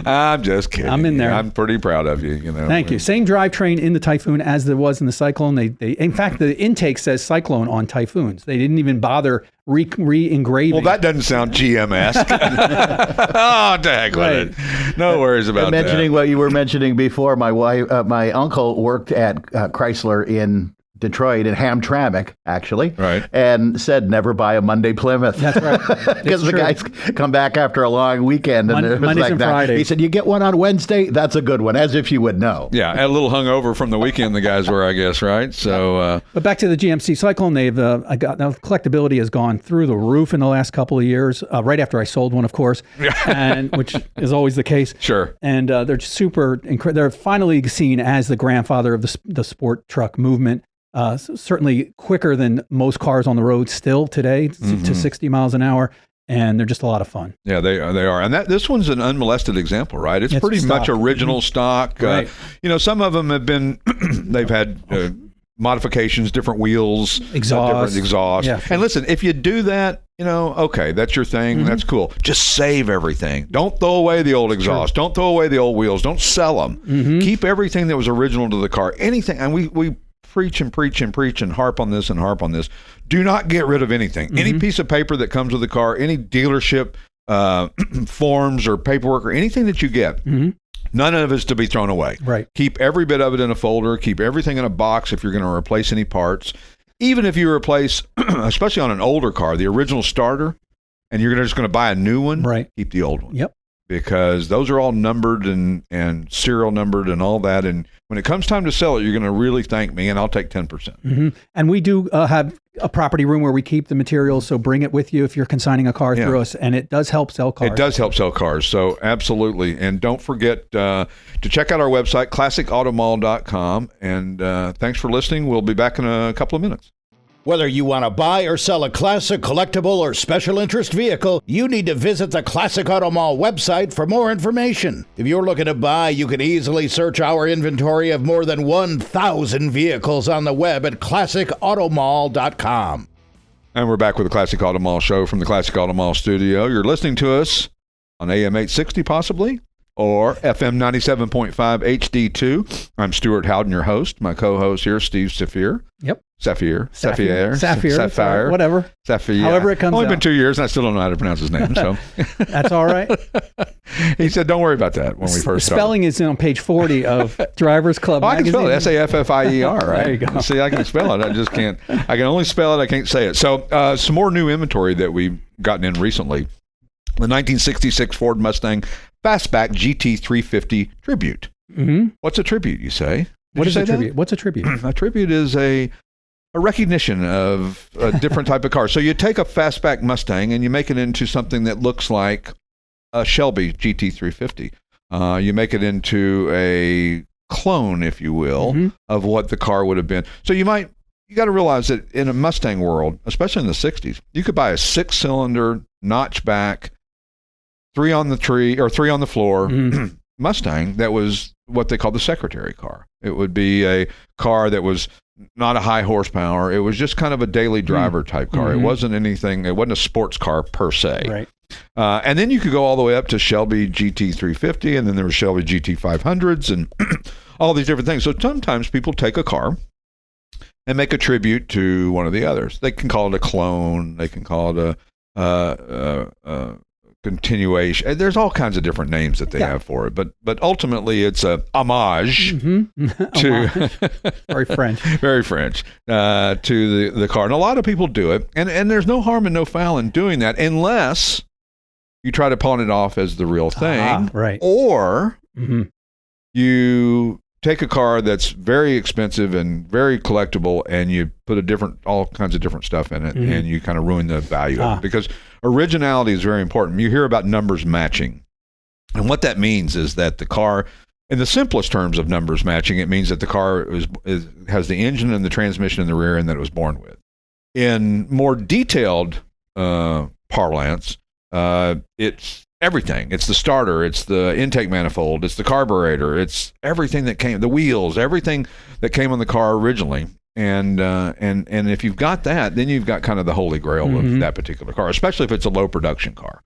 I'm just kidding. I'm in there. I'm pretty proud of you. Thank you. Same drivetrain in the Typhoon as there was in the Cyclone. They in fact, the intake says Cyclone on Typhoons. They didn't even bother re-engraving. Well, that doesn't sound GM-esque. Oh, to heck with it. No worries about that. Mentioning what you were mentioning before, my uncle worked at Chrysler in Detroit in Hamtramck, actually, and said never buy a Monday Plymouth. That's right. Because the guys come back after a long weekend and it was Mondays like and that. Fridays. He said, you get one on Wednesday, that's a good one, as if you would know. Yeah, a little hungover from the weekend the guys were, I guess, right? So, but back to the GMC Cyclone, now collectability has gone through the roof in the last couple of years. Right after I sold one, of course, and which is always the case. Sure. And they're super incredible. They're finally seen as the grandfather of the sport truck movement. Certainly quicker than most cars on the road still today to 60 miles an hour. And they're just a lot of fun. Yeah, they are. And this one's an unmolested example, right? It's pretty much original stock. Right. Some of them have been, they've had modifications, different wheels, different exhaust. Yeah, sure. And listen, if you do that, okay, that's your thing. That's cool. Just save everything. Don't throw away the old exhaust. Don't throw away the old wheels. Don't sell them. Keep everything that was original to the car. Anything. And we preach and harp on this. Do not get rid of anything. Any piece of paper that comes with the car, any dealership forms or paperwork or anything that you get, none of it's to be thrown away. Right. Keep every bit of it in a folder. Keep everything in a box if you're going to replace any parts. Even if you replace, especially on an older car, the original starter, and you're just going to buy a new one, keep the old one. Yep. Because those are all numbered and serial numbered and all that. And when it comes time to sell it, you're going to really thank me, and I'll take 10%. And we do have a property room where we keep the materials, so bring it with you if you're consigning a car through us, and it does help sell cars. It does help sell cars, so absolutely. And don't forget to check out our website, ClassicAutomall.com. And thanks for listening. We'll be back in a couple of minutes. Whether you want to buy or sell a classic, collectible, or special interest vehicle, you need to visit the Classic Auto Mall website for more information. If you're looking to buy, you can easily search our inventory of more than 1,000 vehicles on the web at classicautomall.com. And we're back with the Classic Auto Mall show from the Classic Auto Mall studio. You're listening to us on AM 860 possibly, or FM 97.5 HD2. I'm Stewart Howden, your host. My co-host here, Steve Safier. Yep. Sapphire, whatever. Sapphire. However it comes Only out. been 2 years, and I still don't know how to pronounce his name. So That's all right. He said, "Don't worry about that." When we first started, spelling is on page 40 of Drivers Club I can magazine. spell it. Saffier, right? There you go. See, I can spell it. I just can't. I can only spell it. I can't say it. So, some more new inventory that we've gotten in recently: the 1966 Ford Mustang Fastback GT350 Tribute. Mm-hmm. What's a tribute? You say? What is a tribute? What's a tribute? A tribute is a recognition of a different type of car. So you take a fastback Mustang and you make it into something that looks like a Shelby GT350. You make it into a clone, if you will, of what the car would have been. So you got to realize that in a Mustang world, especially in the 60s, you could buy a 6-cylinder notchback, 3 on the tree or 3 on the floor Mustang that was what they called the secretary car. It would be a car that was not a high horsepower. It was just kind of a daily driver type car. It wasn't anything. It wasn't a sports car per se. Right. And then you could go all the way up to Shelby GT350, and then there were Shelby GT500s and all these different things. So sometimes people take a car and make a tribute to one of the others. They can call it a clone. They can call it a continuation. There's all kinds of different names that they have for it, but ultimately it's a homage to very French, very French to the car, and a lot of people do it, and there's no harm and no foul in doing that unless you try to pawn it off as the real thing, right? Or you take a car that's very expensive and very collectible, and you put all kinds of different stuff in it, and you kind of ruin the value of it, because originality is very important. You hear about numbers matching, and what that means is that the car, in the simplest terms of numbers matching, it means that the car has the engine and the transmission in the rear end that it was born with. In more detailed parlance, it's everything. It's the starter, it's the intake manifold, it's the carburetor, it's everything that came, the wheels, everything that came on the car originally. And if you've got that, then you've got kind of the holy grail of that particular car, especially if it's a low production car.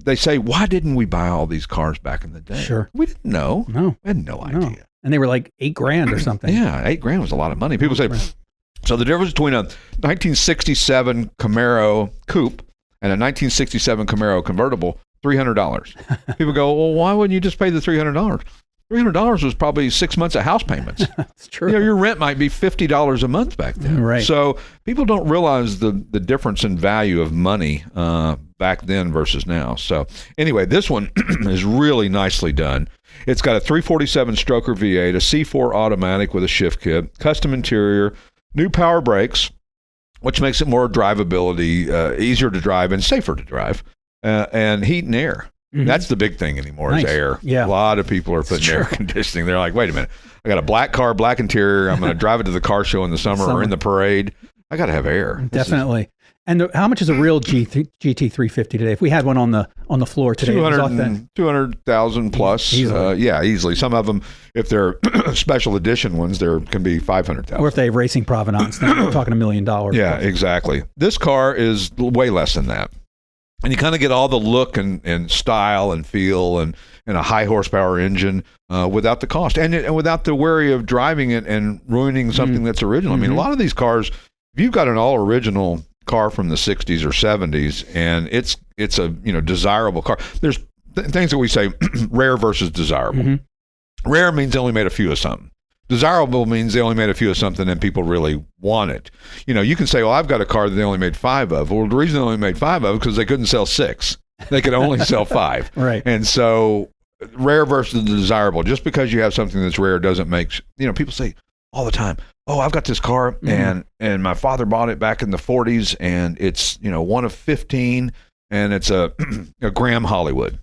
They say, why didn't we buy all these cars back in the day? Sure. We didn't know. No. We had no idea. And they were like $8,000 or something. Yeah, $8,000 was a lot of money. People say, so the difference between a 1967 Camaro coupe and a 1967 Camaro convertible, $300. People go, well, why wouldn't you just pay the $300? $300 was probably 6 months of house payments. That's true. Your rent might be $50 a month back then. Right. So people don't realize the difference in value of money back then versus now. So anyway, this one is really nicely done. It's got a 347 stroker V8, a C4 automatic with a shift kit, custom interior, new power brakes, which makes it more drivability, easier to drive and safer to drive, and heat and air. That's the big thing anymore is air. Yeah. A lot of people are putting air conditioning. They're like, wait a minute, I got a black car, black interior. I'm going to drive it to the car show in the summer or in the parade. I got to have air. Definitely. And how much is a real GT350 today? If we had one on the floor today, 200,000 plus. Easily. Some of them, if they're special edition ones, there can be 500,000. Or if they have racing provenance, then we're talking $1 million. Yeah, exactly. This car is way less than that. And you kind of get all the look and style and feel and a high horsepower engine without the cost and without the worry of driving it and ruining something that's original. I mean, a lot of these cars, if you've got an all original car from the 60s or 70s and it's a desirable car, there's things that we say rare versus desirable. Rare means they only made a few of something. Desirable means they only made a few of something and people really want it. You can say, well, I've got a car that they only made 5 of. Well, the reason they only made 5 of is because they couldn't sell 6. They could only sell 5. Right. And so rare versus desirable. Just because you have something that's rare doesn't make, people say all the time, oh, I've got this car and my father bought it back in the 40s and it's, one of 15 and it's a Graham Hollywood.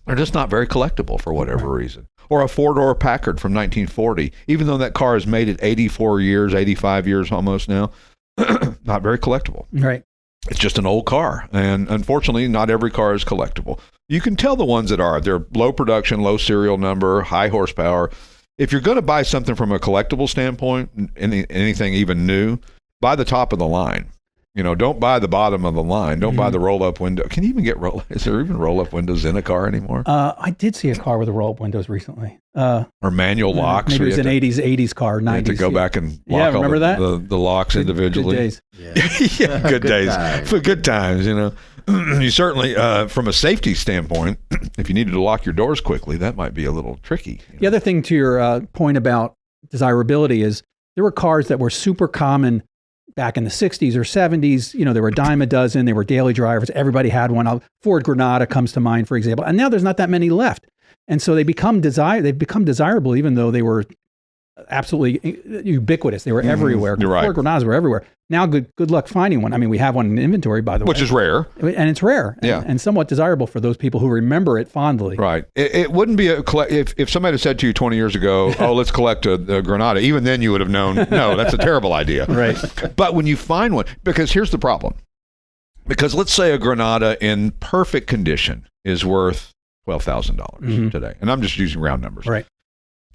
They're just not very collectible for whatever reason. Or a 4-door Packard from 1940, even though that car has made it 84 years, 85 years almost now, not very collectible. Right. It's just an old car. And unfortunately, not every car is collectible. You can tell the ones that are. They're low production, low serial number, high horsepower. If you're going to buy something from a collectible standpoint, anything even new, buy the top of the line. Don't buy the bottom of the line. Don't buy the roll-up window. Can you even get is there even roll-up windows in a car anymore? I did see a car with roll-up windows recently. Or manual locks. Maybe it was an 80s car, 90s. You have to go back and lock all the locks individually. Good days. Yeah, good days. For good times, You certainly, from a safety standpoint, if you needed to lock your doors quickly, that might be a little tricky. The other thing to your point about desirability is there were cars that were super common back in the 60s or 70s. There were a dime a dozen. They were daily drivers. Everybody had one. Ford Granada comes to mind, for example. And now there's not that many left. And so they've become desirable, even though they were absolutely ubiquitous. They were everywhere. You're right. Ford Granadas were everywhere. Now, good luck finding one. I mean, we have one in inventory, by the way. Which is rare. And it's rare. Yeah. And somewhat desirable for those people who remember it fondly. Right. It wouldn't be if somebody had said to you 20 years ago, oh, let's collect a Granada, even then you would have known, no, that's a terrible idea. Right. But when you find one, because here's the problem. Because let's say a Granada in perfect condition is worth $12,000 today. And I'm just using round numbers. Right.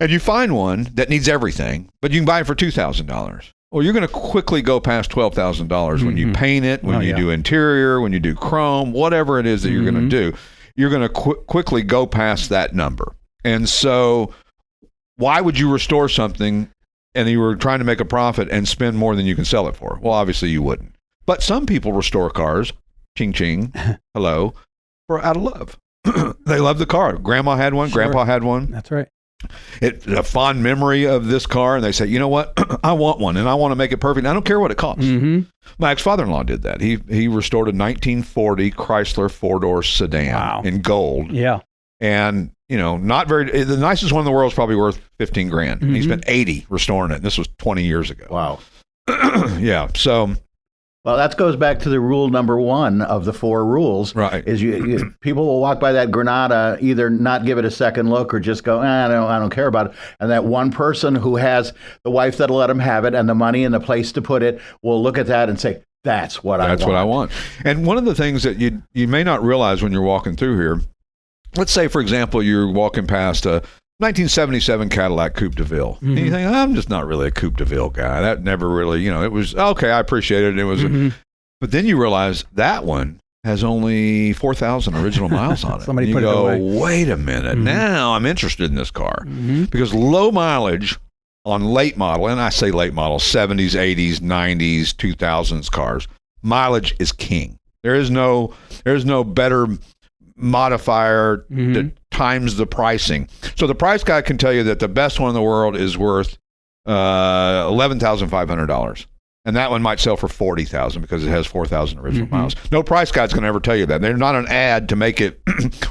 And you find one that needs everything, but you can buy it for $2,000. Well, you're going to quickly go past $12,000 when you paint it, when you do interior, when you do chrome, whatever it is that you're going to do. You're going to quickly go past that number. And so why would you restore something and you were trying to make a profit and spend more than you can sell it for? Well, obviously you wouldn't. But some people restore cars, ching ching, hello, out of love. They love the car. Grandma had one, Grandpa had one. That's right. It's a fond memory of this car, and they say, you know what, I want one, and I want to make it perfect. I don't care what it costs. My ex-father-in-law did that. He restored a 1940 Chrysler four-door sedan in gold. Yeah. And, not very, the nicest one in the world is probably worth $15,000. He spent $80 restoring it, and this was 20 years ago. Wow. Yeah, so... Well, that goes back to the rule number 1 of the 4 rules. Right. Is people will walk by that Granada, either not give it a second look or just go, I don't care about it. And that one person who has the wife that'll let them have it and the money and the place to put it will look at that and say, that's what I want. And one of the things that you may not realize when you're walking through here, let's say, for example, you're walking past a 1977 Cadillac Coupe de Ville. And you think, I'm just not really a Coupe de Ville guy. That never really, it was, okay, I appreciate it. It was, but then you realize that one has only 4,000 original miles on it. Somebody put it away. away. Wait a minute. Now I'm interested in this car. Because low mileage on late model, and I say late model, 70s, 80s, 90s, 2000s cars, mileage is king. There's no better modifier that times the pricing. So the price guy can tell you that the best one in the world is worth $11,500. And that one might sell for $40,000 because it has 4,000 original miles. No price guy's going to ever tell you that. They're not an ad to make it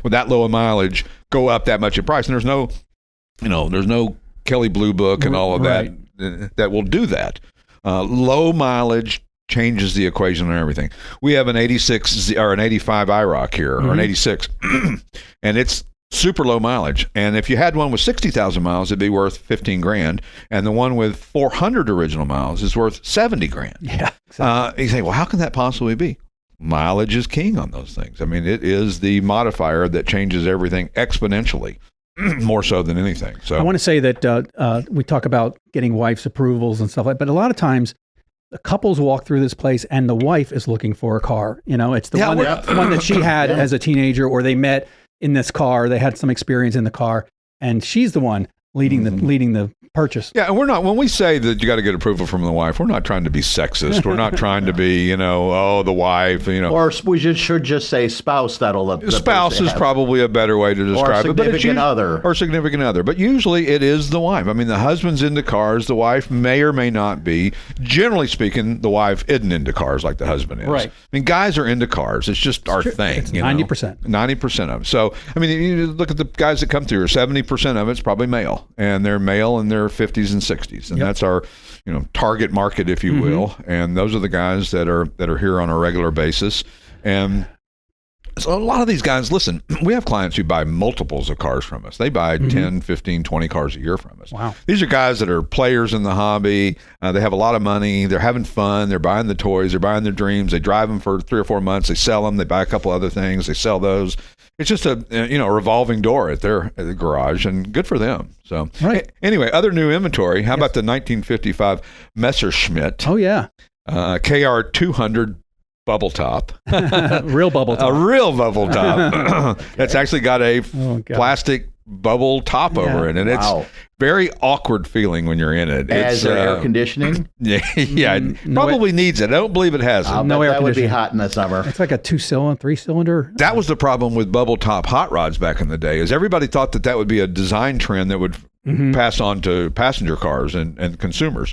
with that low a mileage go up that much in price. And there's no Kelly Blue Book and all of that will do that. Low mileage changes the equation and everything. We have an 86 or an 85 IROC here, or an 86, and it's super low mileage. And if you had one with 60,000 miles, it'd be worth $15,000, and the one with 400 original miles is worth $70,000. Yeah. Exactly. You say, well, how can that possibly be? Mileage is king on those things. I mean, it is the modifier that changes everything exponentially. More so than anything. So I want to say that we talk about getting wife's approvals and stuff like that, but a lot of times the couples walk through this place and the wife is looking for a car. It's the one that she had as a teenager, or they met in this car. They had some experience in the car, and she's the one leading the purchase. Yeah, and we're not, when we say that you got to get approval from the wife, we're not trying to be sexist. We're not trying to be, the wife, Or we should just say spouse. Spouse is probably a better way to describe it. Significant other. Or significant other. But usually it is the wife. I mean, the husband's into cars. The wife may or may not be. Generally speaking, the wife isn't into cars like the husband is. Right. I mean, guys are into cars. It's just our thing. It's 90%. 90% of them. So, I mean, you look at the guys that come through, 70% of it's probably male. And they're male in their 50s and 60s. And that's our, target market, if you will. And those are the guys that are here on a regular basis. And So a lot of these guys, listen, we have clients who buy multiples of cars from us. They buy 10, 15, 20 cars a year from us. Wow. These are guys that are players in the hobby. They have a lot of money. They're having fun. They're buying the toys. They're buying their dreams. They drive them for 3 or 4 months. They sell them. They buy a couple other things. They sell those. It's just a revolving door at the garage, and good for them. So anyway, other new inventory. How about the 1955 Messerschmitt? Oh, yeah. KR 200 bubble top. Real bubble top. A real bubble top. That's actually got a plastic bubble top over it, and it's very awkward feeling when you're in it. As air conditioning? It probably needs it. I don't believe it has it. That would be hot in the summer. It's like a 2-cylinder, 3-cylinder. That was the problem with bubble top hot rods back in the day, is everybody thought that would be a design trend that would pass on to passenger cars and consumers.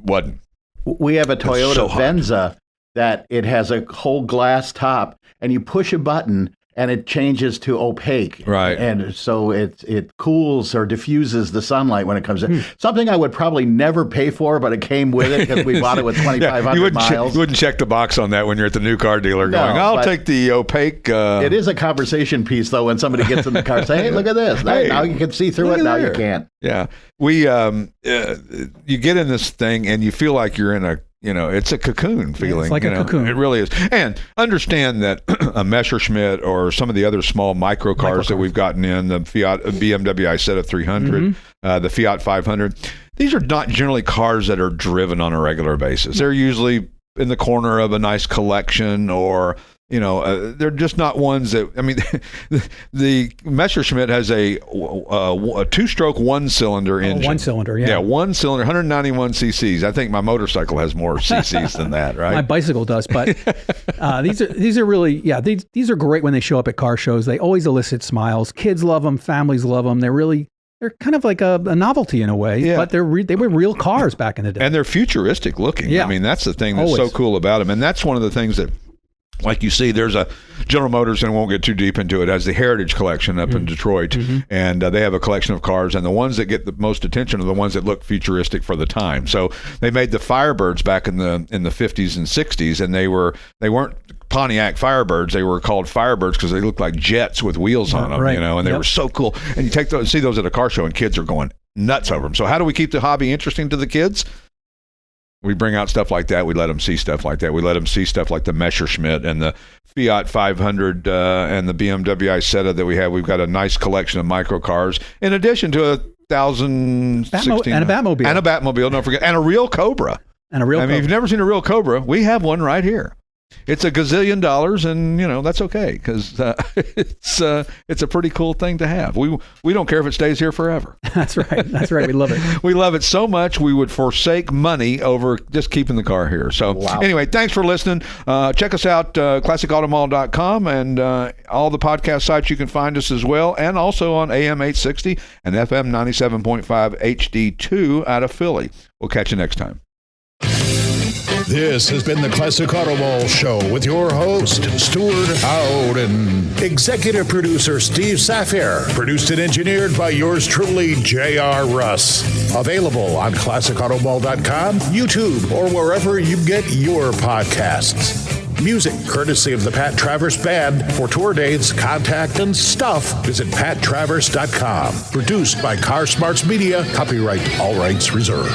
Wasn't. We have a Toyota Venza that it has a whole glass top, and you push a button and it changes to opaque. Right. And so it cools or diffuses the sunlight when it comes in. Something I would probably never pay for, but it came with it because we bought it with 2,500 miles. You wouldn't check the box on that when you're at the new car dealer going, I'll take the opaque. It is a conversation piece, though, when somebody gets in the car and say, hey, look at this. Now you can see through it. Now you can't. Yeah. We, you get in this thing and you feel like you're in a, it's a cocoon feeling. It's like a cocoon. It really is. And understand that a Messerschmitt or some of the other small microcars that we've gotten in, the Fiat BMW Isetta 300, the Fiat 500, these are not generally cars that are driven on a regular basis. They're usually in the corner of a nice collection, or they're just not ones that, the Messerschmitt has a 2-stroke 1-cylinder engine. 1-cylinder, yeah. Yeah, 1-cylinder, 191 cc's. I think my motorcycle has more cc's than that, right? My bicycle does, but these are really, these are great when they show up at car shows. They always elicit smiles. Kids love them. Families love them. They're kind of like a novelty in a way, but they were real cars back in the day. And they're futuristic looking. Yeah. That's the thing that's so cool about them. And that's one of the things that, like you see, there's a General Motors, and won't get too deep into it, has the Heritage Collection up in Detroit, and they have a collection of cars, and the ones that get the most attention are the ones that look futuristic for the time. So they made the Firebirds back in the 50s and 60s, and they weren't Pontiac Firebirds. They were called Firebirds because they looked like jets with wheels on them, and they were so cool. And you take those, see those at a car show, and kids are going nuts over them. So how do we keep the hobby interesting to the kids? We bring out stuff like that. We let them see stuff like that. We let them see stuff like the Messerschmitt and the Fiat 500 and the BMW Isetta that we have. We've got a nice collection of microcars, in addition to 1,016 and a Batmobile. And a Batmobile, don't forget, and a real Cobra. If you've never seen a real Cobra, we have one right here. It's $1 gazillion, and that's okay, because it's a pretty cool thing to have. We don't care if it stays here forever. That's right. We love it. We love it so much we would forsake money over just keeping the car here. So Anyway, thanks for listening. Check us out, classicautomall.com, and all the podcast sites you can find us as well, and also on AM 860 and FM 97.5 HD2 out of Philly. We'll catch you next time. This has been the Classic Auto Mall Show with your host, Stewart Howden. Executive producer, Steve Safir. Produced and engineered by yours truly, J.R. Russ. Available on classicautomall.com, YouTube, or wherever you get your podcasts. Music courtesy of the Pat Travers Band. For tour dates, contact, and stuff, visit pattravers.com. Produced by Car Smarts Media. Copyright all rights reserved.